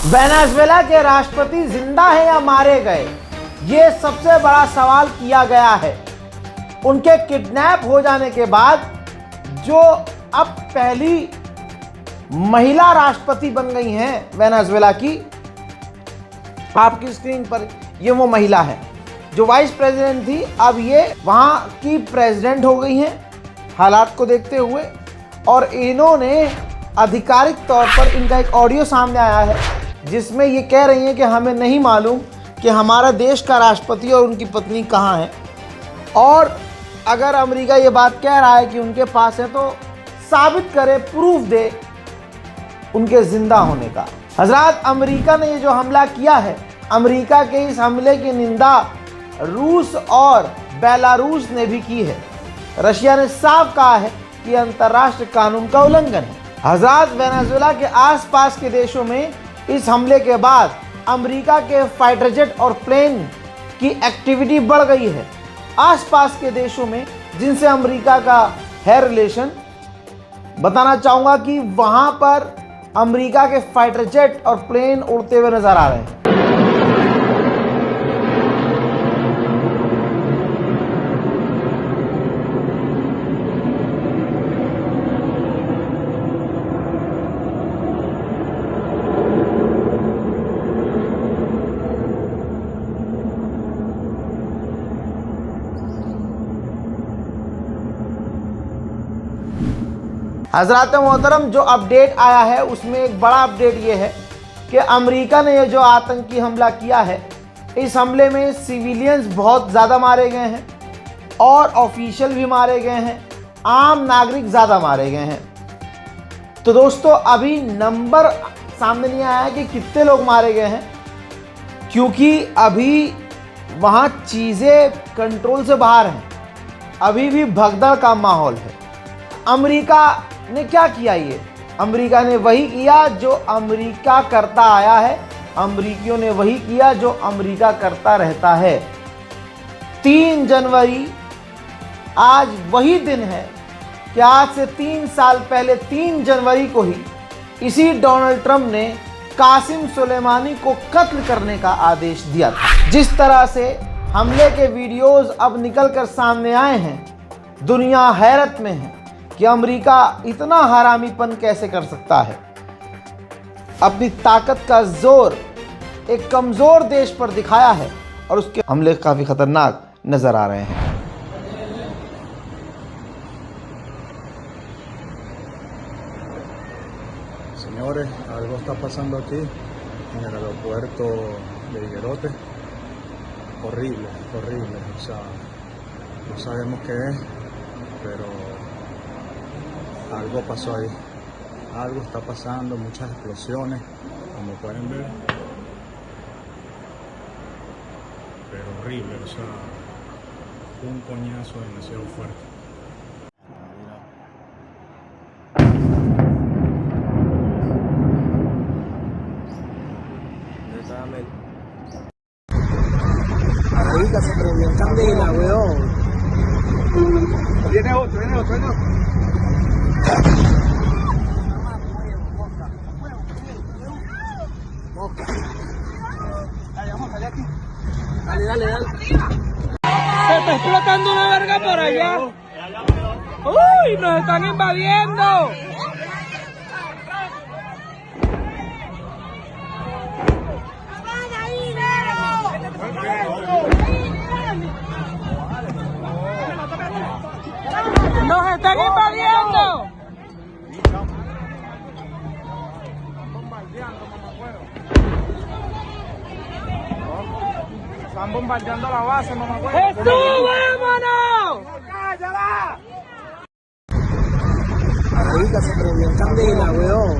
Venezuela के राष्ट्रपति जिंदा है या मारे गए, ये सबसे बड़ा सवाल किया गया है। उनके किडनैप हो जाने के बाद जो अब पहली महिला राष्ट्रपति बन गई हैं वेनेजुएला की, आपकी स्क्रीन पर ये वो महिला है जो वाइस प्रेसिडेंट थी, अब ये वहाँ की प्रेसिडेंट हो गई हैं हालात को देखते हुए। और इन्होंने आधिकारिक तौर पर इनका एक ऑडियो सामने आया है जिसमें ये कह रही हैं कि हमें नहीं मालूम कि हमारा देश का राष्ट्रपति और उनकी पत्नी कहाँ है, और अगर अमेरिका ये बात कह रहा है कि उनके पास है तो साबित करे, प्रूफ दे उनके जिंदा होने का। हजरात, अमेरिका ने ये जो हमला किया है, अमेरिका के इस हमले की निंदा रूस और बेलारूस ने भी की है। रशिया ने साफ कहा है कि अंतर्राष्ट्रीय कानून का उल्लंघन है। हजरात, वेनेजुएला के आसपास के देशों में इस हमले के बाद अमेरिका के फाइटर जेट और प्लेन की एक्टिविटी बढ़ गई है आसपास के देशों में जिनसे अमेरिका का है रिलेशन। बताना चाहूँगा कि वहाँ पर अमेरिका के फाइटर जेट और प्लेन उड़ते हुए नजर आ रहे हैं। हजरात मोहतरम, जो अपडेट आया है उसमें एक बड़ा अपडेट ये है कि अमेरिका ने ये जो आतंकी हमला किया है, इस हमले में सिविलियंस बहुत ज़्यादा मारे गए हैं और ऑफिशियल भी मारे गए हैं, आम नागरिक ज़्यादा मारे गए हैं। तो दोस्तों, अभी नंबर सामने नहीं आया है कि कितने लोग मारे गए हैं, क्योंकि अभी वहाँ चीज़ें कंट्रोल से बाहर हैं, अभी भी भगदड़ का माहौल है। अमेरिका ने क्या किया? ये अमेरिका ने वही किया जो अमेरिका करता आया है, अमेरिकियों ने वही किया जो अमेरिका करता रहता है। 3 जनवरी आज वही दिन है कि आज से 3 साल पहले 3 जनवरी को ही इसी डोनाल्ड ट्रंप ने कासिम सुलेमानी को कत्ल करने का आदेश दिया था। जिस तरह से हमले के वीडियोस अब निकल कर सामने आए हैं, दुनिया हैरत में है कि अमेरिका इतना हरामीपन कैसे कर सकता है। अपनी ताकत का जोर एक कमज़ोर देश पर दिखाया है और उसके हमले काफ़ी खतरनाक नज़र आ रहे हैं। Señores, algo está pasando aquí en el aeropuerto de Higuerote. Horrible, horrible. O sea, no sabemos qué es, pero algo pasó ahí. Algo está pasando, muchas explosiones, como pueden ver. Pero horrible, o sea, un coñazo demasiado fuerte. Ahorita se prendió candela, weón. Viene otro, viene otro, viene otro. Dale, dale, dale. Se está explotando una verga por allá. ¡Uy! ¡Nos están invadiendo! ¡Nos están invadiendo! Están bombardeando la base, mamá. ¡Jesús, vámonos! Ahorita se prendió candela, weón.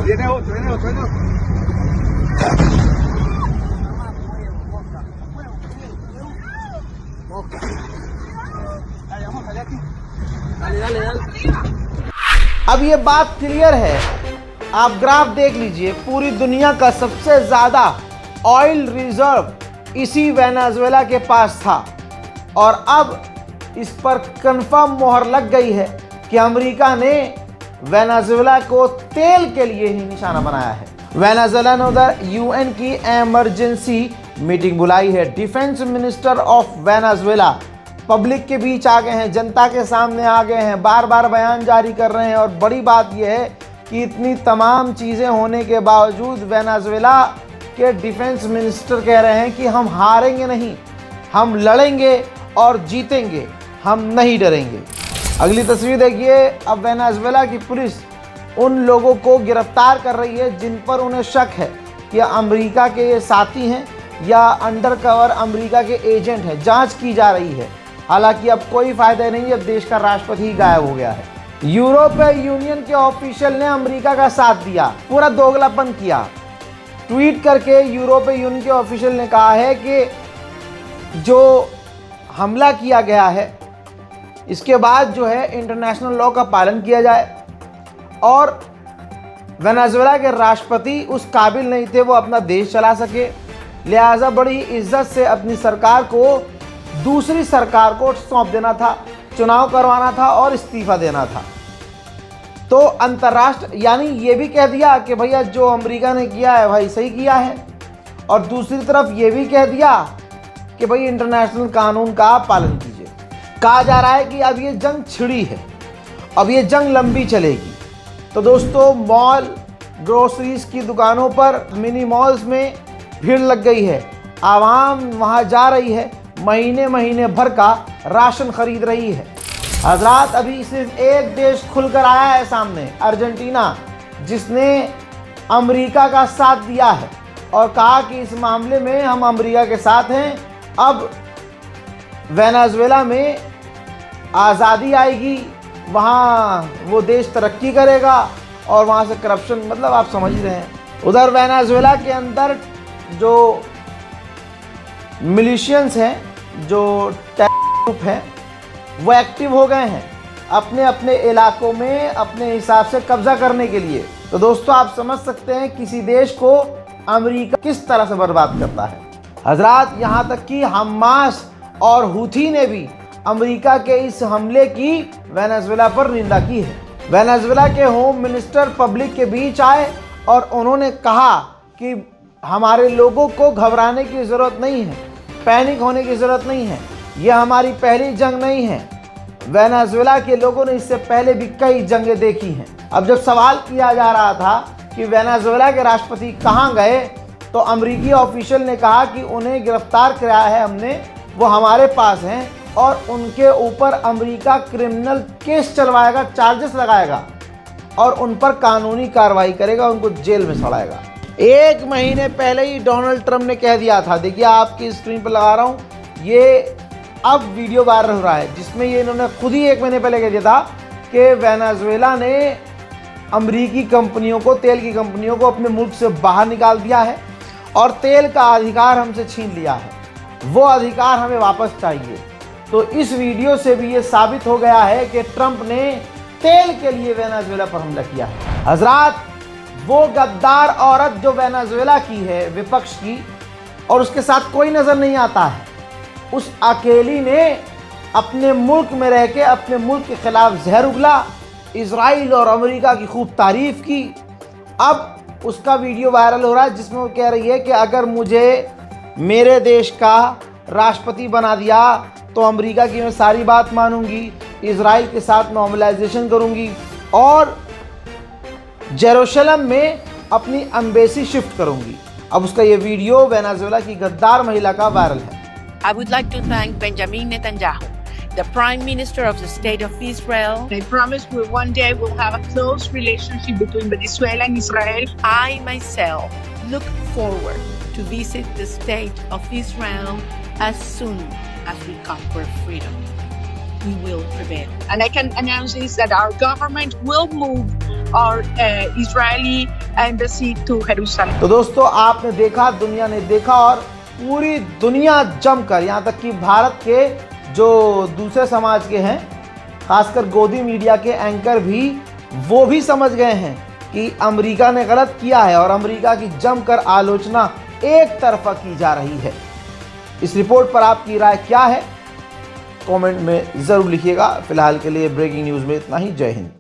Viene otro, viene otro, viene otro. Dale, dale, dale. अब ये बात clear है, आप graph देख लीजिए, पूरी दुनिया का सबसे ज़्यादा ऑयल रिजर्व इसी वेनेजुएला के पास था और अब इस पर कंफर्म मोहर लग गई है कि अमेरिका ने वेनेजुएला को तेल के लिए ही निशाना बनाया है। वेनेजुएला ने उधर यूएन की इमरजेंसी मीटिंग बुलाई है। Defence minister of Venezuela public के बीच आ गए हैं, जनता के सामने आ गए हैं, बार बार बयान जारी कर रहे हैं। और बड़ी बात यह है कि इतनी तमाम चीज़ें होने के बावजूद वेनेजुएला के डिफेंस मिनिस्टर कह रहे हैं कि हम हारेंगे नहीं, हम लड़ेंगे और जीतेंगे, हम नहीं डरेंगे। अगली तस्वीर देखिए। अब वेनेजुएला की पुलिस उन लोगों को गिरफ्तार कर रही है जिन पर उन्हें शक है कि अमेरिका के ये साथी हैं या अंडरकवर अमेरिका के एजेंट हैं। जांच की जा रही है। हालांकि अब कोई फायदा नहीं, अब देश का राष्ट्रपति ही गायब हो गया है। यूरोपीय यूनियन के ऑफिशियल ने अमेरिका का साथ दिया, पूरा दोगलापन किया। ट्वीट करके यूरोपीय यूनियन के ऑफिशियल ने कहा है कि जो हमला किया गया है इसके बाद जो है इंटरनेशनल लॉ का पालन किया जाए, और वेनेजुएला के राष्ट्रपति उस काबिल नहीं थे वो अपना देश चला सके, लिहाजा बड़ी इज्जत से अपनी सरकार को दूसरी सरकार को सौंप देना था, चुनाव करवाना था और इस्तीफा देना था। तो अंतर्राष्ट्रीय यानी ये भी कह दिया कि भैया जो अमेरिका ने किया है भाई सही किया है, और दूसरी तरफ ये भी कह दिया कि भाई इंटरनेशनल कानून का पालन कीजिए। कहा जा रहा है कि अब ये जंग छिड़ी है, अब ये जंग लंबी चलेगी। तो दोस्तों, मॉल, ग्रोसरीज की दुकानों पर, मिनी मॉल्स में भीड़ लग गई है। आवाम वहाँ जा रही है, महीने महीने भर का राशन खरीद रही है। हजरात, अभी सिर्फ एक देश खुलकर आया है सामने, अर्जेंटीना, जिसने अमेरिका का साथ दिया है और कहा कि इस मामले में हम अमेरिका के साथ हैं। अब वेनेजुएला में आज़ादी आएगी, वहाँ वो देश तरक्की करेगा और वहाँ से करप्शन, मतलब आप समझ रहे हैं। उधर वेनेजुएला के अंदर जो मिलिशियंस हैं, जो ग्रुप हैं, वो एक्टिव हो गए हैं अपने अपने इलाकों में अपने हिसाब से कब्जा करने के लिए। तो दोस्तों, आप समझ सकते हैं किसी देश को अमेरिका किस तरह से बर्बाद करता है। हजरात, यहाँ तक कि हमास और हुथी ने भी अमेरिका के इस हमले की वेनेजुएला पर निंदा की है। वेनेजुएला के होम मिनिस्टर पब्लिक के बीच आए और उन्होंने कहा कि हमारे लोगों को घबराने की ज़रूरत नहीं है, पैनिक होने की ज़रूरत नहीं है, यह हमारी पहली जंग नहीं है। वेनेजुएला के लोगों ने इससे पहले भी कई जंगें देखी हैं। अब जब सवाल किया जा रहा था कि वेनेजुएला के राष्ट्रपति कहाँ गए, तो अमेरिकी ऑफिशियल ने कहा कि उन्हें गिरफ्तार कराया है हमने, वो हमारे पास हैं और उनके ऊपर अमेरिका क्रिमिनल केस चलवाएगा, चार्जेस लगाएगा और उन पर कानूनी कार्रवाई करेगा, उनको जेल में सड़ाएगा। एक महीने पहले ही डोनाल्ड ट्रंप ने कह दिया था, देखिए आपकी स्क्रीन पर लगा रहा हूँ, ये अब वीडियो वायरल हो रहा है जिसमें ये इन्होंने खुद ही एक महीने पहले कह दिया था कि वेनेजुएला ने अमेरिकी कंपनियों को, तेल की कंपनियों को अपने मुल्क से बाहर निकाल दिया है और तेल का अधिकार हमसे छीन लिया है, वो अधिकार हमें वापस चाहिए। तो इस वीडियो से भी ये साबित हो गया है कि ट्रंप ने तेल के लिए वेनेजुएला पर हमला किया है। हजरात, वो गद्दार औरत जो वेनेजुएला की है, विपक्ष की, और उसके साथ कोई नज़र नहीं आता है, उस अकेली ने अपने मुल्क में रह के अपने मुल्क के खिलाफ जहर उगला, इजराइल और अमेरिका की खूब तारीफ की। अब उसका वीडियो वायरल हो रहा है जिसमें वो कह रही है कि अगर मुझे मेरे देश का राष्ट्रपति बना दिया तो अमेरिका की मैं सारी बात मानूंगी, इजराइल के साथ नॉर्मलाइजेशन करूंगी और जेरूशलम में अपनी एम्बेसी शिफ्ट करूंगी। अब उसका ये वीडियो वेनेजुएला की गद्दार महिला का वायरल है। I would like to thank Benjamin Netanyahu, the Prime Minister of the State of Israel. I promise we one day will have a close relationship between Venezuela and Israel. I myself look forward to visit the State of Israel as soon as we conquer freedom. We will prevail. And I can announce this that our government will move our Israeli embassy to Jerusalem. तो दोस्तों, आपने देखा, दुनिया ने देखा और पूरी दुनिया जमकर, यहाँ तक कि भारत के जो दूसरे समाज के हैं, खासकर गोदी मीडिया के एंकर भी, वो भी समझ गए हैं कि अमेरिका ने गलत किया है और अमेरिका की जमकर आलोचना एक तरफा की जा रही है। इस रिपोर्ट पर आपकी राय क्या है, कमेंट में ज़रूर लिखिएगा। फिलहाल के लिए ब्रेकिंग न्यूज़ में इतना ही। जय हिंद।